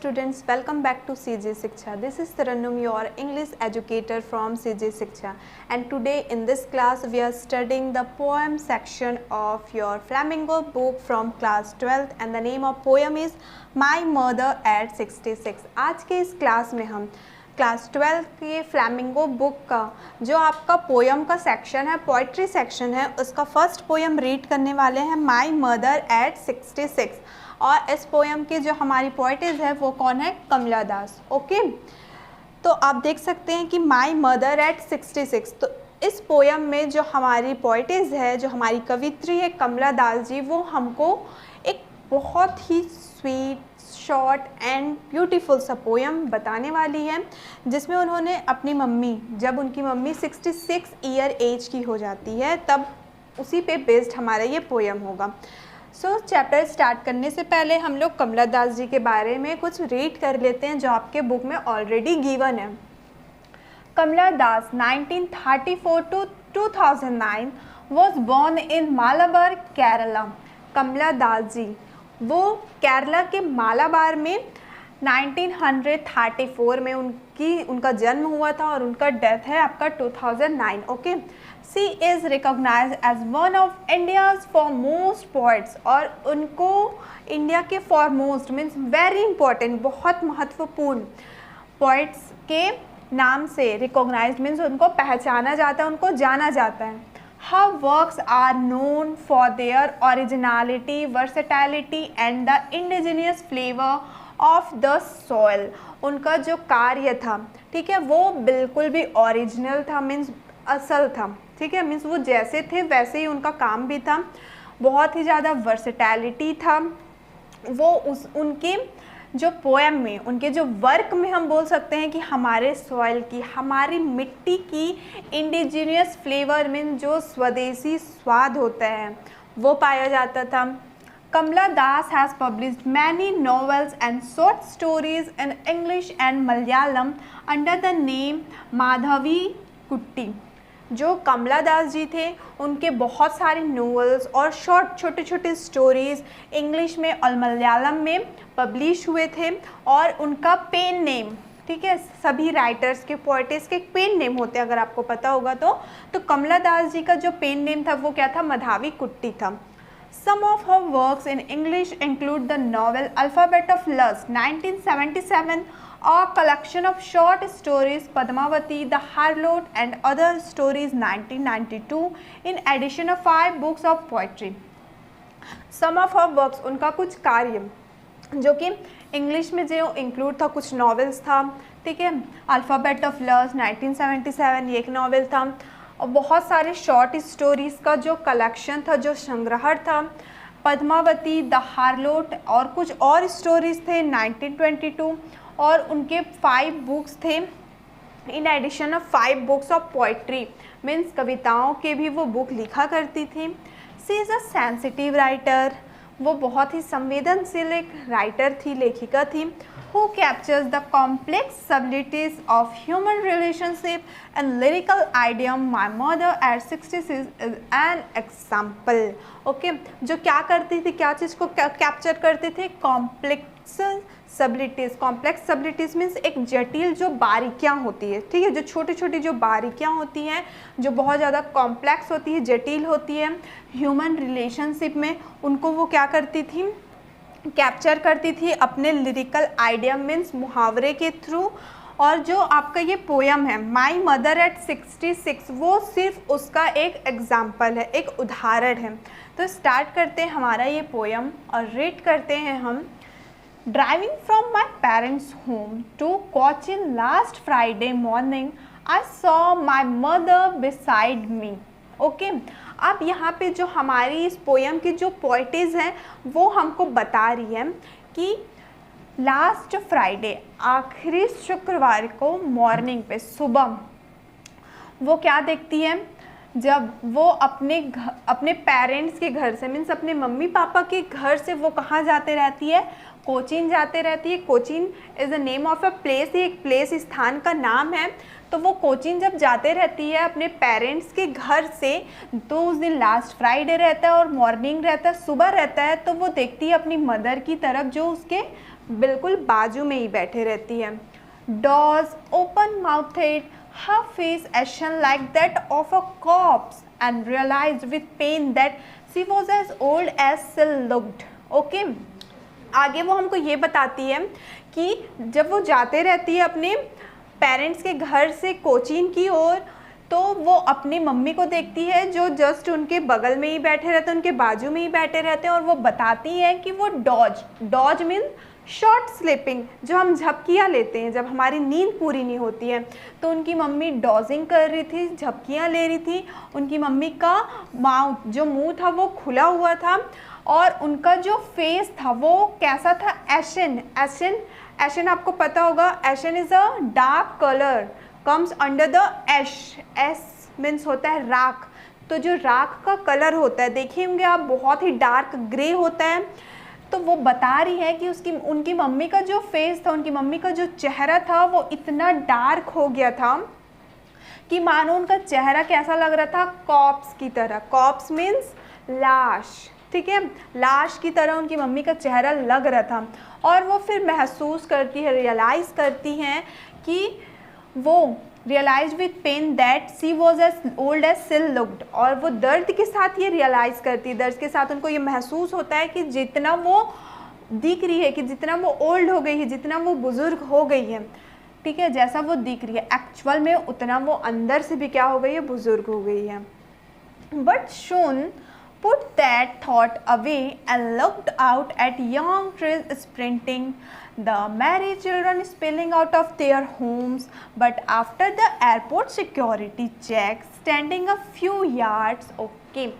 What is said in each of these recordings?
students, welcome back to CJ Shiksha. This is Tarannum, your English educator from CJ Shiksha, and today in this class we are studying the poem section of your Flamingo book from class 12th, and the name of poem is My Mother at 66. आज के इस class में हम class 12 के flamingo book का जो आपका poem का सेक्शन है, पोइट्री सेक्शन है, उसका फर्स्ट पोयम रीड करने वाले हैं, माई मदर एट 66। और इस पोयम की जो हमारी पोइटिस है वो कौन है? कमला दास। ओके, तो आप देख सकते हैं कि माई मदर एट 66। तो इस पोयम में जो हमारी पोइटिस है, जो हमारी कवित्री है कमला दास जी, वो हमको एक बहुत ही स्वीट, शॉर्ट एंड ब्यूटीफुल सा पोयम बताने वाली है, जिसमें उन्होंने अपनी मम्मी, जब उनकी मम्मी 66 ईयर एज की हो जाती है, तब उसी पे बेस्ड हमारा ये पोयम होगा। सो चैप्टर स्टार्ट करने से पहले हम लोग कमला दास जी के बारे में कुछ रीड कर लेते हैं जो आपके बुक में ऑलरेडी गिवन है। कमला दास 1934 to 2009 was born in Malabar, Kerala. कमला दास जी वो केरला के मालाबार में 1934 में उनका जन्म हुआ था और उनका डेथ है आपका 2009। Okay, she is recognized as one of India's foremost poets, और उनको इंडिया के फॉरमोस्ट मीन्स वेरी इंपॉर्टेंट, बहुत महत्वपूर्ण पोइट्स के नाम से रिकॉग्नाइज्ड मीन्स उनको पहचाना जाता है, उनको जाना जाता है। Her works are known for their originality, versatility and the indigenous flavor of the soil. उनका जो कार्य था, ठीक है, वो बिल्कुल भी ओरिजिनल था, मीन्स असल था, ठीक है, मीन्स वो जैसे थे वैसे ही उनका काम भी था, बहुत ही ज़्यादा वर्सेटैलिटी था। वो उनके जो पोएम में, उनके जो वर्क में हम बोल सकते हैं कि हमारे सॉइल की, हमारी मिट्टी की इंडिजिनियस फ्लेवर में जो स्वदेशी स्वाद होता है वो पाया जाता था। Kamala Das has published many novels and short stories in English and Malayalam under the name Madhavi Kutty. जो कमला दास जी थे, उनके बहुत सारे नॉवेल्स और शॉर्ट छोटे छोटे स्टोरीज़ इंग्लिश में और मलयालम में पब्लिश हुए थे, और उनका पेन नेम, ठीक है, सभी राइटर्स के, पोइटिस के पेन नेम होते हैं, अगर आपको पता होगा तो कमला दास जी का जो पेन नेम था वो क्या था? माधवी कुट्टी था। Some of her works in English include the novel Alphabet of Lust 1977, a collection of short stories Padmavati, The Harlot and Other Stories 1992, in addition of 5 books of poetry. Some of her works, उनका कुछ कार्य जो कि English में जो include था, कुछ novels था, ठीक है, अल्फ़ाबेट ऑफ लस्ट 1977 ये एक नॉवेल था, और बहुत सारे शॉर्ट स्टोरीज़ का जो कलेक्शन था, जो संग्रहण था, पद्मावती, द हार्लोट और कुछ और स्टोरीज़ थे 1922, और उनके 5 बुक्स थे, in addition of 5 books of poetry, means कविताओं के भी वो बुक लिखा करती थी। She is a sensitive writer, वो बहुत ही संवेदनशील एक राइटर थी, लेखिका थी। Who captures the complex subtleties of human relationship and lyrical idiom. My mother at 66 is an example. Okay, जो क्या करती थी, क्या चीज़ को कैप्चर करती थी? कॉम्प्लेक्स सबलिटीज़। कॉम्प्लेक्स सबलिटीज़ मीन्स एक जटिल जो बारीकियाँ होती है, ठीक है, जो छोटी छोटी जो बारीकियाँ होती हैं, जो बहुत ज़्यादा कॉम्प्लेक्स होती है, जटिल होती है ह्यूमन रिलेशनशिप में, उनको वो क्या करती थी? कैप्चर करती थी अपने लिरिकल आइडियम मीन्स मुहावरे के थ्रू। और जो आपका ये पोयम है माई मदर एट 66, वो सिर्फ उसका एक एग्जाम्पल है, एक उदाहरण है। तो स्टार्ट करते हैं हमारा ये पोयम और रीड करते हैं हम। Driving from my parents home to Cochin last Friday morning I saw my mother beside me. Okay, अब यहाँ पे जो हमारी इस पोयम की जो पोइटिस हैं वो हमको बता रही है कि लास्ट फ्राइडे, आखिरी शुक्रवार को मॉर्निंग पे, सुबह, वो क्या देखती है? जब वो अपने पेरेंट्स के घर से, मीन्स अपने मम्मी पापा के घर से वो कहाँ जाते रहती है? कोचीन जाते रहती है। Cochin is the name of a place, ये एक प्लेस, स्थान का नाम है। तो वो कोचीन जब जाते रहती है अपने पेरेंट्स के घर से, तो उस दिन लास्ट फ्राइडे रहता है और मॉर्निंग रहता है, सुबह रहता है, तो वो देखती है अपनी मदर की तरफ जो उसके बिल्कुल बाजू में ही बैठे रहती है। Doze open mouthed, her face ashen like that of a corpse and realized with pain that she was as old as she looked. Okay? आगे वो हमको ये बताती है कि जब वो जाते रहती है अपने पेरेंट्स के घर से कोचीन की ओर, तो वो अपनी मम्मी को देखती है जो जस्ट उनके बगल में ही बैठे रहते हैं, उनके बाजू में ही बैठे रहते हैं, और वो बताती हैं कि वो डॉज मीन्स शॉर्ट स्लीपिंग, जो हम झपकियाँ लेते हैं जब हमारी नींद पूरी नहीं होती है, तो उनकी मम्मी डॉजिंग कर रही थी, झपकियाँ ले रही थी। उनकी मम्मी का माउथ, जो मुंह था वो खुला हुआ था, और उनका जो फेस था वो कैसा था, एशन। एशन आपको पता होगा, ashen is a dark colour comes under the ash. Ash means होता है राख, तो जो राख का कलर होता है, देखिए होंगे आप, बहुत ही डार्क ग्रे होता है। तो वो बता रही है कि उनकी मम्मी का जो फेस था, उनकी मम्मी का जो चेहरा था वो इतना डार्क हो गया था कि मानो उनका चेहरा कैसा लग रहा था, कॉप्स की तरह। कॉप्स मीन्स लाश, ठीक है, लाश की तरह उनकी मम्मी का चेहरा लग रहा था। और वो फिर महसूस करती है, रियलाइज़ करती हैं कि वो realise with pain that she was as old as she looked, और वो दर्द के साथ ये रियलाइज़ करती है, दर्द के साथ उनको ये महसूस होता है कि जितना वो दिख रही है, कि जितना वो ओल्ड हो गई है, जितना वो बुज़ुर्ग हो गई है, ठीक है, जैसा वो दिख रही है एक्चुअल में उतना वो अंदर से भी क्या हो गई है, बुज़ुर्ग हो गई है। But soon put that thought away and looked out at young trees sprinting, the merry children spilling out of their homes. But after the airport security check, standing a few yards, okay,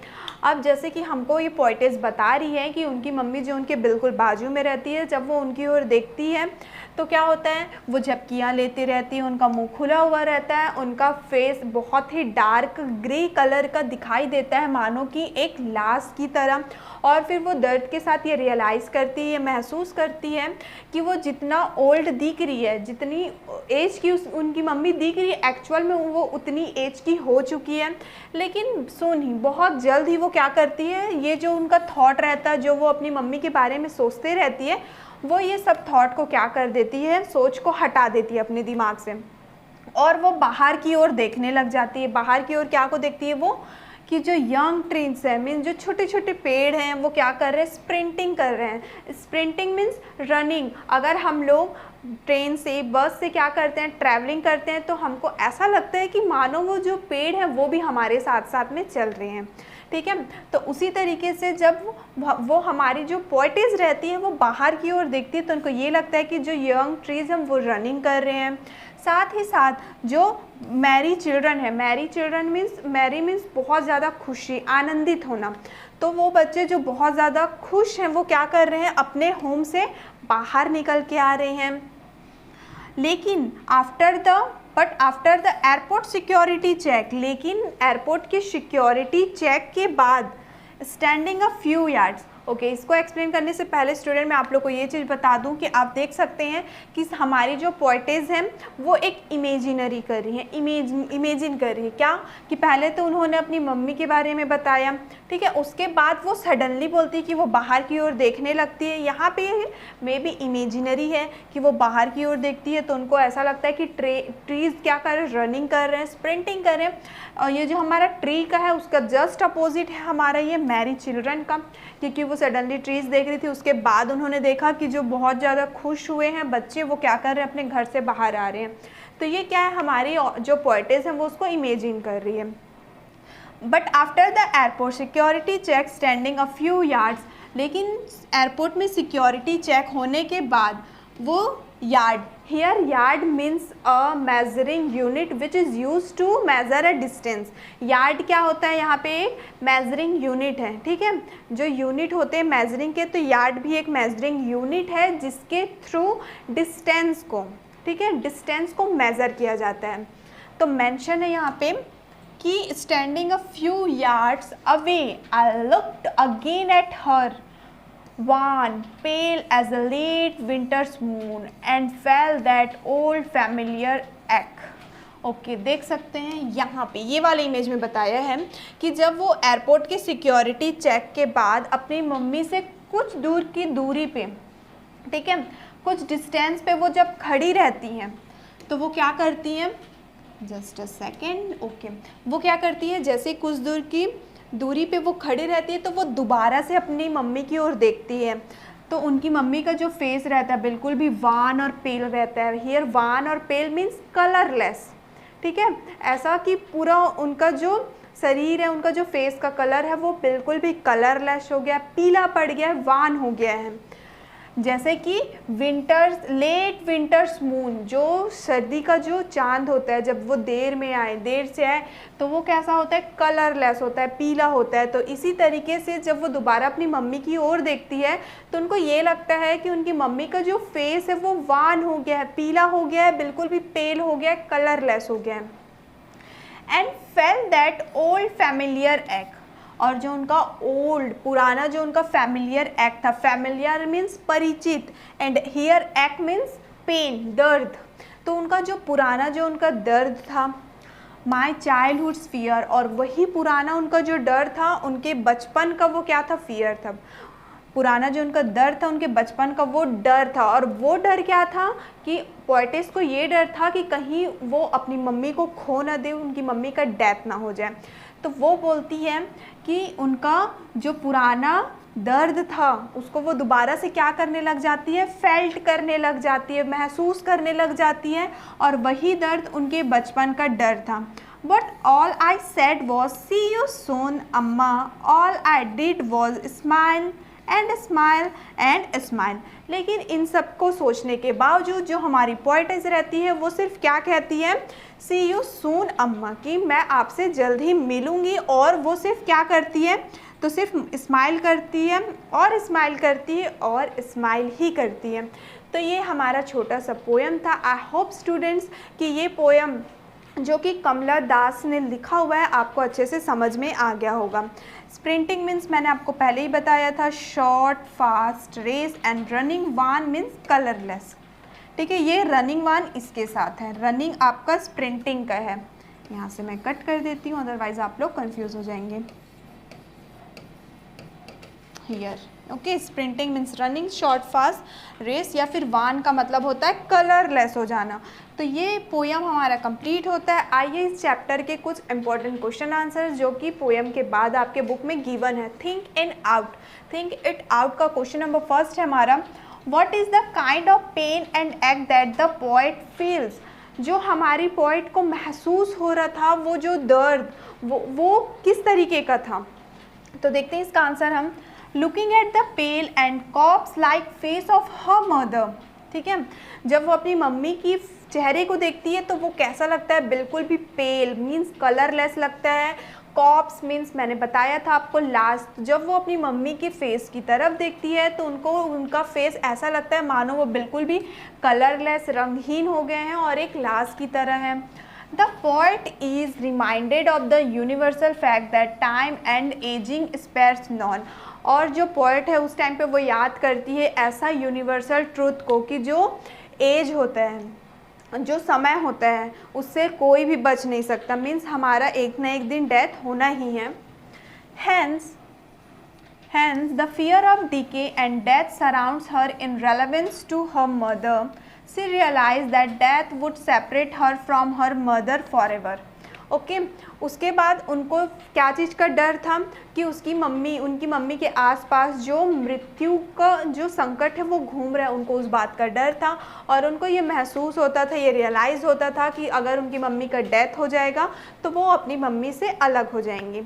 अब जैसे कि हमको ये poetess बता रही है कि उनकी मम्मी जो उनके बिल्कुल बाजू में रहती है, जब वो उनकी ओर देखती है तो क्या होता है, वो झपकियाँ लेती रहती है, उनका मुंह खुला हुआ रहता है, उनका फेस बहुत ही डार्क ग्रे कलर का दिखाई देता है, मानो कि एक लाश की तरह। और फिर वो दर्द के साथ ये रियलाइज़ करती है, महसूस करती है कि वो जितना ओल्ड दिख रही है, जितनी एज की उनकी मम्मी दिख रही है, एक्चुअल में वो उतनी एज की हो चुकी है। लेकिन सुन ही बहुत जल्द ही वो क्या करती है, ये जो उनका थॉट रहता है, जो वो अपनी मम्मी के बारे में सोचते रहती है, वो ये सब थॉट को क्या कर देती है, सोच को हटा देती है अपने दिमाग से, और वो बाहर की ओर देखने लग जाती है। बाहर की ओर क्या को देखती है वो, कि जो यंग ट्रीज है, मीन्स जो छोटे छोटे पेड़ हैं, वो क्या कर रहे हैं, स्प्रिंटिंग कर रहे हैं। Sprinting means running. अगर हम लोग ट्रेन से, बस से क्या करते हैं, ट्रैवलिंग करते हैं, तो हमको ऐसा लगता है कि मानो वो जो पेड़ हैं वो भी हमारे साथ साथ में चल रहे हैं, ठीक है। तो उसी तरीके से जब वो हमारी जो पोइटेस रहती है वो बाहर की ओर देखती है, तो उनको ये लगता है कि जो यंग ट्रीज हैं वो रनिंग कर रहे हैं। साथ ही साथ जो मैरी चिल्ड्रन है, मैरी मीन्स बहुत ज़्यादा खुशी, आनंदित होना, तो वो बच्चे जो बहुत ज़्यादा खुश हैं वो क्या कर रहे हैं, अपने होम से बाहर निकल के आ रहे हैं। लेकिन after the airport security check, लेकिन एयरपोर्ट के सिक्योरिटी चेक के बाद standing a few yards, okay, इसको एक्सप्लेन करने से पहले स्टूडेंट मैं आप लोग को ये चीज़ बता दूं कि आप देख सकते हैं कि हमारी जो पोइटेस हैं वो एक इमेजिनरी कर रही हैं, इमेजिन कर रही है क्या, कि पहले तो उन्होंने अपनी मम्मी के बारे में बताया, ठीक है, उसके बाद वो सडनली बोलती है कि वो बाहर की ओर देखने लगती है। यहाँ पे मे बी इमेजिनरी है कि वो बाहर की ओर देखती है, तो उनको ऐसा लगता है कि ट्रीज़ क्या कर रहे हैं, रनिंग कर रहे हैं, स्प्रिंटिंग कर रहे हैं। और ये जो हमारा ट्री का है उसका जस्ट अपोजिट है हमारा ये मैरी चिल्ड्रन का, क्योंकि वो सडनली ट्रीज़ देख रही थी, उसके बाद उन्होंने देखा कि जो बहुत ज़्यादा खुश हुए हैं बच्चे, वो क्या कर रहे हैं, अपने घर से बाहर आ रहे हैं। तो ये क्या है, हमारी जो पोइटेस हैं वो उसको इमेजिन कर रही है। But after the airport security check standing a few yards, लेकिन एयरपोर्ट में सिक्योरिटी चेक होने के बाद वो yard, here yard means a measuring unit which is use to measure a distance. Yard क्या होता है, यहाँ पे एक मेजरिंग यूनिट है, ठीक है, जो यूनिट होते हैं मेजरिंग के, तो यार्ड भी एक मेजरिंग यूनिट है जिसके थ्रू डिस्टेंस को, ठीक है, डिस्टेंस को मेज़र किया जाता है। तो मेंशन है यहाँ पे कि standing a few yards away I looked again at her, wan, pale as a late winter's moon, and felt that old familiar ache. Okay, देख सकते हैं यहाँ पे ये वाले इमेज में बताया है कि जब वो एयरपोर्ट के सिक्योरिटी चेक के बाद अपनी मम्मी से कुछ दूर की दूरी पे, ठीक है, कुछ डिस्टेंस पे वो जब खड़ी रहती हैं तो वो क्या करती हैं, जस्ट अ सेकेंड, ओके, वो क्या करती है, जैसे कुछ दूर की दूरी पे वो खड़ी रहती है तो वो दोबारा से अपनी मम्मी की ओर देखती है, तो उनकी मम्मी का जो फेस रहता है बिल्कुल भी वान और पेल रहता है। हियर वान और पेल मीन्स कलरलेस, ठीक है, ऐसा कि पूरा उनका जो शरीर है, उनका जो फेस का कलर है वो बिल्कुल भी कलरलेस हो गया, पीला पड़ गया है, वान हो गया है। जैसे कि विंटर्स, लेट विंटर्स मून, जो सर्दी का जो चांद होता है जब वो देर से आए तो वो कैसा होता है, कलरलेस होता है, पीला होता है। तो इसी तरीके से जब वो दोबारा अपनी मम्मी की ओर देखती है तो उनको ये लगता है कि उनकी मम्मी का जो फेस है वो वान हो गया है, पीला हो गया है, बिल्कुल भी पेल हो गया है, कलरलेस हो गया है। And felt that old familiar एक्ट, और जो उनका ओल्ड पुराना जो उनका फैमिलियर एक्ट था, फैमिलियर मीन्स परिचित, एंड हियर एक्ट मीन्स पेन, दर्द, तो उनका जो पुराना जो उनका दर्द था, माई चाइल्डहुड्स फियर, और वही पुराना उनका जो डर था, उनके बचपन का वो क्या था, फियर था, पुराना जो उनका दर्द था, उनके बचपन का वो डर था। और वो डर क्या था कि पोएटिस को ये डर था कि कहीं वो अपनी मम्मी को खो ना दे, उनकी मम्मी का डेथ ना हो जाए। तो वो बोलती है कि उनका जो पुराना दर्द था उसको वो दोबारा से क्या करने लग जाती है, फेल्ट करने लग जाती है, महसूस करने लग जाती है, और वही दर्द उनके बचपन का डर था। But all I said was see you soon अम्मा, all I did was smile and smile and smile. लेकिन इन सब को सोचने के बावजूद जो हमारी पोएटिस रहती है वो सिर्फ क्या कहती है, सी यू सून अम्मा, कि मैं आपसे जल्द ही मिलूँगी, और वो सिर्फ क्या करती है, तो सिर्फ स्माइल करती है और स्माइल करती है और स्माइल ही करती है। तो ये हमारा छोटा सा पोएम था। आई होप स्टूडेंट्स कि ये पोएम जो कि कमला दास ने लिखा हुआ है आपको अच्छे से समझ में आ गया होगा। स्प्रिंटिंग मीन्स मैंने आपको पहले ही बताया था, short, fast, race, and running wan means colourless, ठीक है। ये रनिंग वान इसके साथ है, रनिंग आपका स्प्रिंटिंग का है। यहाँ से मैं कट कर देती हूँ, अदरवाइज आप लोग कंफ्यूज हो जाएंगे। Here okay, sprinting means running, short, fast, race, या फिर वान का मतलब होता है कलरलेस हो जाना। तो ये पोएम हमारा कंप्लीट होता है। आइए इस चैप्टर के कुछ इंपॉर्टेंट क्वेश्चन आंसर जो कि पोएम के बाद आपके बुक में गिवन है। Think in out, think it out का क्वेश्चन नंबर फर्स्ट है हमारा, what is the kind of pain and एक्ट दैट द पोएट फील्स। जो हमारी पोएट को महसूस हो रहा था वो जो दर्द, वो किस तरीके का था। तो देखते हैं इसका आंसर हम। Looking at the pale and corpse like face of her mother, ठीक है। जब वो अपनी मम्मी की चेहरे को देखती है तो वो कैसा लगता है, बिल्कुल भी पेल मीन्स कलरलेस लगता है। कॉप्स मीन्स मैंने बताया था आपको लास्ट, जब वो अपनी मम्मी के फेस की तरफ देखती है तो उनका फेस ऐसा लगता है मानो वो बिल्कुल भी कलरलेस, रंगहीन हो गए हैं और एक लाश की तरह है। The poet is reminded of the universal fact that time and ageing spares none, और जो पोएट है उस टाइम पे वो याद करती है ऐसा यूनिवर्सल ट्रूथ को कि जो एज होता है, जो समय होता है, उससे कोई भी बच नहीं सकता, मीन्स हमारा एक ना एक दिन डेथ होना ही है। Hence the fear of decay and death surrounds her in relevance to her mother. She realized that death would separate her from her mother forever. Okay उसके बाद उनको क्या चीज़ का डर था कि उनकी मम्मी के आसपास जो मृत्यु का जो संकट है वो घूम रहा है, उनको उस बात का डर था और उनको ये महसूस होता था, ये रियलाइज़ होता था कि अगर उनकी मम्मी का डेथ हो जाएगा तो वो अपनी मम्मी से अलग हो जाएंगी।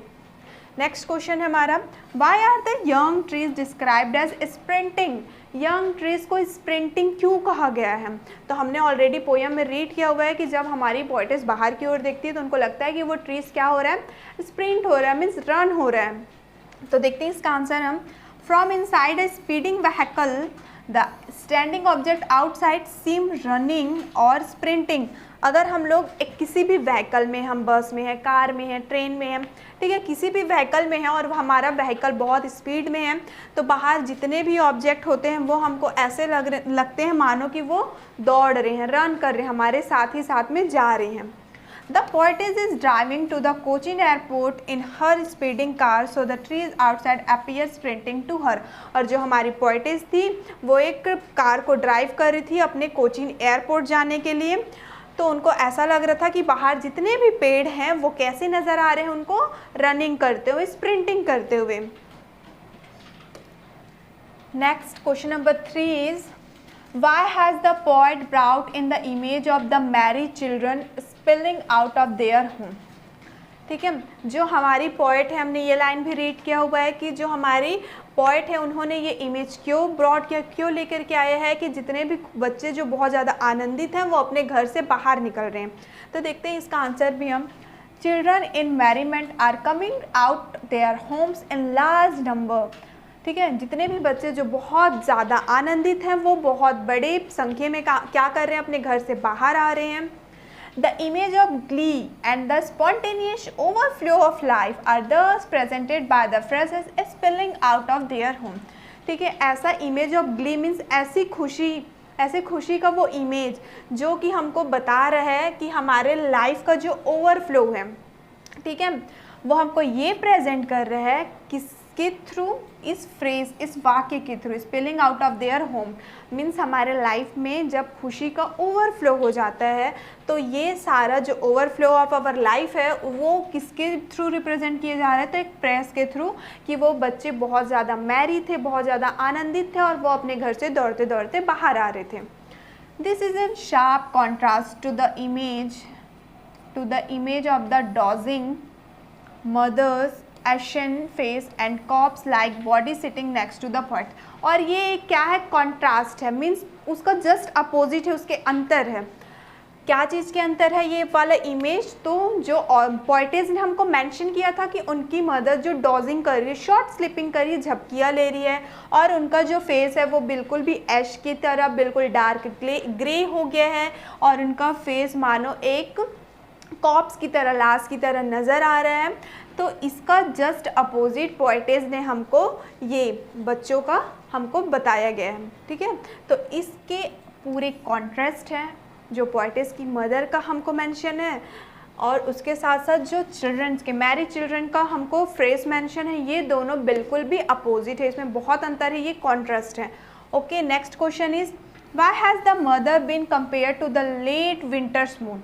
नेक्स्ट क्वेश्चन है हमारा, why are the young trees described as sprinting. Young trees को स्प्रिंटिंग क्यों कहा गया है? तो हमने ऑलरेडी पोएम में रीड किया हुआ है कि जब हमारी पोएटिस बाहर की ओर देखती है तो उनको लगता है कि वो ट्रीज क्या हो रहा है, स्प्रिंट हो रहा है, मीन्स रन हो रहा है। तो देखते हैं इसका आंसर हम। From inside a speeding vehicle the standing object outside seem running और स्प्रिंटिंग। अगर हम लोग एक किसी भी व्हीकल में, हम बस में हैं, कार में हैं, ट्रेन में हैं, ठीक है, किसी भी व्हीकल में है और हमारा व्हीकल बहुत स्पीड में है तो बाहर जितने भी ऑब्जेक्ट होते हैं वो हमको ऐसे लगते हैं मानो कि वो दौड़ रहे हैं, रन कर रहे हैं, हमारे साथ ही साथ में जा रहे हैं। The poetess is driving to the Cochin airport in her speeding car, so the trees outside appear sprinting to her. और जो हमारी poetess थी वो एक कार को ड्राइव कर रही थी अपने कोचिन एयरपोर्ट जाने के लिए, तो उनको ऐसा लग रहा था कि बाहर जितने भी पेड़ हैं वो कैसे नज़र आ रहे हैं उनको रनिंग करते हुए, स्प्रिंटिंग करते हुए। Next question number 3 is Why has the poet brought in the image of the married children spilling out of their home? ठीक है, जो हमारी पोएट है, हमने ये लाइन भी रीड किया हुआ है कि जो हमारी पोएट है उन्होंने ये इमेज क्यों ब्रॉड किया, क्यों लेकर के आया है कि जितने भी बच्चे जो बहुत ज़्यादा आनंदित हैं वो अपने घर से बाहर निकल रहे हैं। तो देखते हैं इसका आंसर भी हम। Children in merriment are coming out their homes in large number. ठीक है, जितने भी बच्चे जो बहुत ज़्यादा आनंदित हैं वो बहुत बड़े संख्या में क्या कर रहे हैं, अपने घर से बाहर आ रहे हैं। The image of glee and the spontaneous overflow of life are thus presented by the phrases spilling out of their home. ठीक है, ऐसा इमेज ऑफ ग्ली मीन्स ऐसे खुशी का वो इमेज जो कि हमको बता रहा है कि हमारे लाइफ का जो ओवरफ्लो है, ठीक है, वो हमको ये प्रेजेंट कर रहा है किसके थ्रू, इस फ्रेज, इस वाक्य के through. Spelling out of their home means हमारे लाइफ में जब खुशी का ओवरफ्लो हो जाता है तो ये सारा जो ओवरफ्लो ऑफ आवर लाइफ है वो किसके थ्रू रिप्रेजेंट किए जा रहे हैं, तो एक प्रेस के थ्रू, कि वो बच्चे बहुत ज़्यादा मैरी थे, बहुत ज़्यादा आनंदित थे और वो अपने घर से दौड़ते दौड़ते बाहर आ रहे थे। This is in sharp contrast to the image of the dozing mother's ashen face and corpse like body sitting next to the poet। और ये क्या है, कॉन्ट्रास्ट है, मीन्स उसका जस्ट अपोजिट है, उसके अंतर है। क्या चीज़ के अंतर है ये वाला इमेज, तो जो पोएटेस ने हमको मेंशन किया था कि उनकी मदर जो डॉजिंग कर रही है, शॉर्ट स्लीपिंग कर रही है, झपकियाँ ले रही है और उनका जो फेस है वो बिल्कुल भी ऐश की तरह बिल्कुल डार्क ग्रे हो गया है और उनका फेस मानो एक कॉप्स की तरह, लाश की तरह नज़र आ रहा है। तो इसका जस्ट अपोजिट पोएटेस ने हमको ये बच्चों का हमको बताया गया है। ठीक है, तो इसके पूरे कॉन्ट्रास्ट है, जो पोएटेस की मदर का हमको मेंशन है और उसके साथ साथ जो चिल्ड्रंस के, मैरिड चिल्ड्रन का हमको फ्रेज मेंशन है, ये दोनों बिल्कुल भी अपोजिट है, इसमें बहुत अंतर है, ये कॉन्ट्रास्ट है। Okay, next question is why has the mother been compare to the late winter's moon.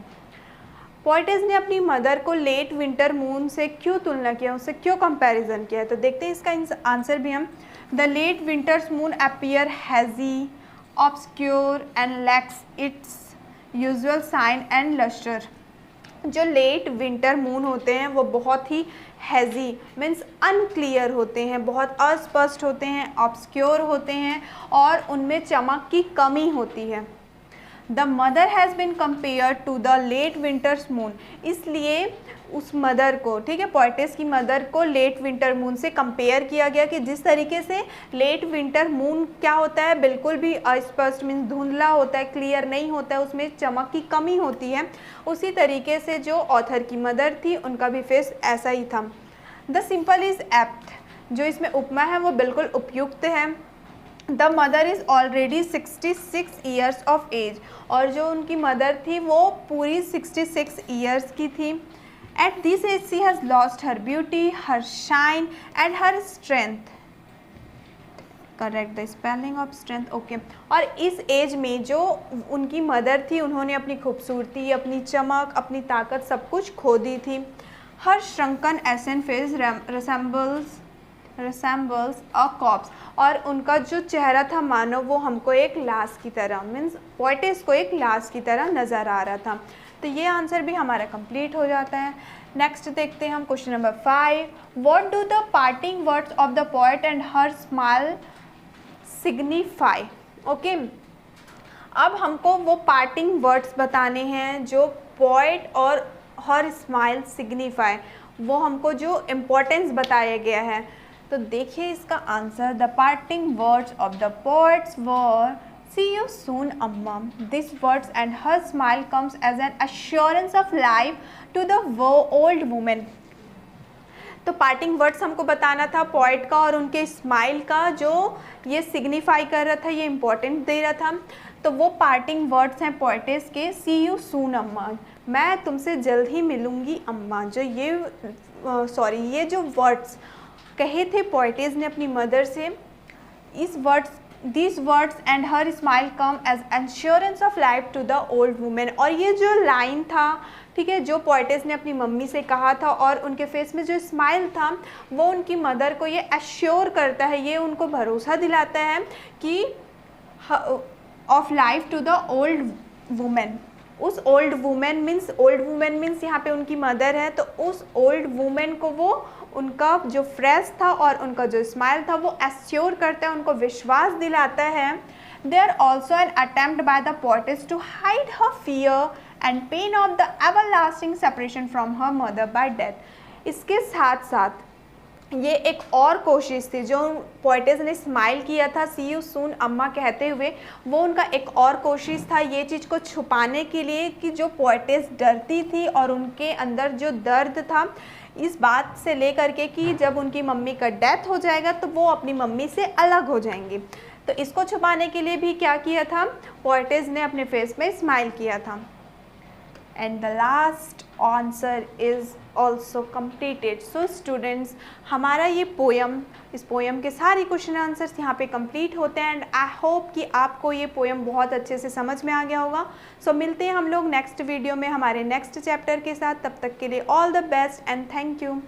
Poetess ने अपनी मदर को लेट विंटर मून से क्यों तुलना किया, उससे क्यों कंपैरिजन किया है, तो देखते हैं इसका आंसर भी हम। The late winter's moon appear hazy, obscure and lacks its usual shine and lustre. जो लेट विंटर मून होते हैं वो बहुत ही हैजी मीन्स अनक्लियर होते हैं, बहुत अस्पष्ट होते हैं, ऑब्सक्योर होते हैं और उनमें चमक की कमी होती है। The mother has been compare to the late winter's moon, इसलिए उस मदर को, ठीक है, पोएटेस की मदर को लेट विंटर मून से कंपेयर किया गया कि जिस तरीके से लेट विंटर मून क्या होता है, बिल्कुल भी अस्पष्ट मीन्स धुंधला होता है, क्लियर नहीं होता है, उसमें चमक की कमी होती है, उसी तरीके से जो ऑथर की मदर थी उनका भी फेस ऐसा ही था। द सिंपल इज़ एप्ट, जो इसमें उपमा है वो बिल्कुल उपयुक्त है। The mother is already 66 years of age, और जो उनकी मदर थी वो पूरी 66 ईयर्स की थी। At this age she has lost her beauty, her shine and her strength. Correct the spelling of strength, okay. और इस एज में जो उनकी मदर थी उन्होंने अपनी खूबसूरती, अपनी चमक, अपनी ताकत सब कुछ खो दी थी। हर श्रंकन एसन फेस रिसेम्बल्स अ कॉप्स, और उनका जो चेहरा था मानो वो हमको एक लाश की तरह, मीन्स पोएटेस को एक लाश की तरह नज़र आ रहा था। तो ये आंसर भी हमारा कंप्लीट हो जाता है। नेक्स्ट देखते हैं हम question number 5। What do the parting words of the poet and her smile signify. Okay, अब हमको वो पार्टिंग वर्ड्स बताने हैं जो पोएट और हर स्माइल सिग्निफाई, वो हमको जो इम्पोर्टेंस बताया गया है। तो देखिए इसका answer. The parting words of the poets were see you soon अम्मा। This words and her smile comes as an assurance of life to the old women. तो पार्टिंग वर्ड्स हमको बताना था पोएट का और उनके स्माइल का, जो ये सिग्निफाई कर रहा था, ये इम्पोर्टेंट दे रहा था। तो वो पार्टिंग वर्ड्स हैं पोएटेस के, सी यू सून अम्मा, मैं तुमसे जल्द ही मिलूँगी अम्मा। जो ये जो वर्ड्स कहे थे पोएटेस ने अपनी मदर से, these words and her smile come as assurance of life to the old woman। और ये जो लाइन था, ठीक है, जो पोएटेस ने अपनी मम्मी से कहा था और उनके फेस में जो स्माइल था वो उनकी मदर को ये एश्योर करता है, ये उनको भरोसा दिलाता है कि of life to the old women. उस ओल्ड वुमेन मीन्स यहाँ पे उनकी मदर है, तो उस ओल्ड वुमेन को वो उनका जो फ्रेश था और उनका जो स्माइल था वो एश्योर करता है, उनको विश्वास दिलाता है। They are also an attempt by the poetess to hide her fear and pain of the everlasting separation from her mother by death. इसके साथ साथ ये एक और कोशिश थी जो पोएटेस ने स्माइल किया था सी यू सून अम्मा कहते हुए, वो उनका एक और कोशिश था ये चीज़ को छुपाने के लिए कि जो पोएटेस डरती थी और उनके अंदर जो दर्द था इस बात से लेकर के कि जब उनकी मम्मी का डेथ हो जाएगा तो वो अपनी मम्मी से अलग हो जाएंगी। तो इसको छुपाने के लिए भी क्या किया था, पोएटेस ने अपने फेस में स्माइल किया था। And the last answer is also completed। So students, हमारा ये पोएम, इस पोएम के सारे क्वेश्चन आंसर्स यहाँ पे कंप्लीट होते हैं एंड आई होप कि आपको ये पोएम बहुत अच्छे से समझ में आ गया होगा। सो मिलते हैं हम लोग नेक्स्ट वीडियो में हमारे नेक्स्ट चैप्टर के साथ। तब तक के लिए all the best and thank you.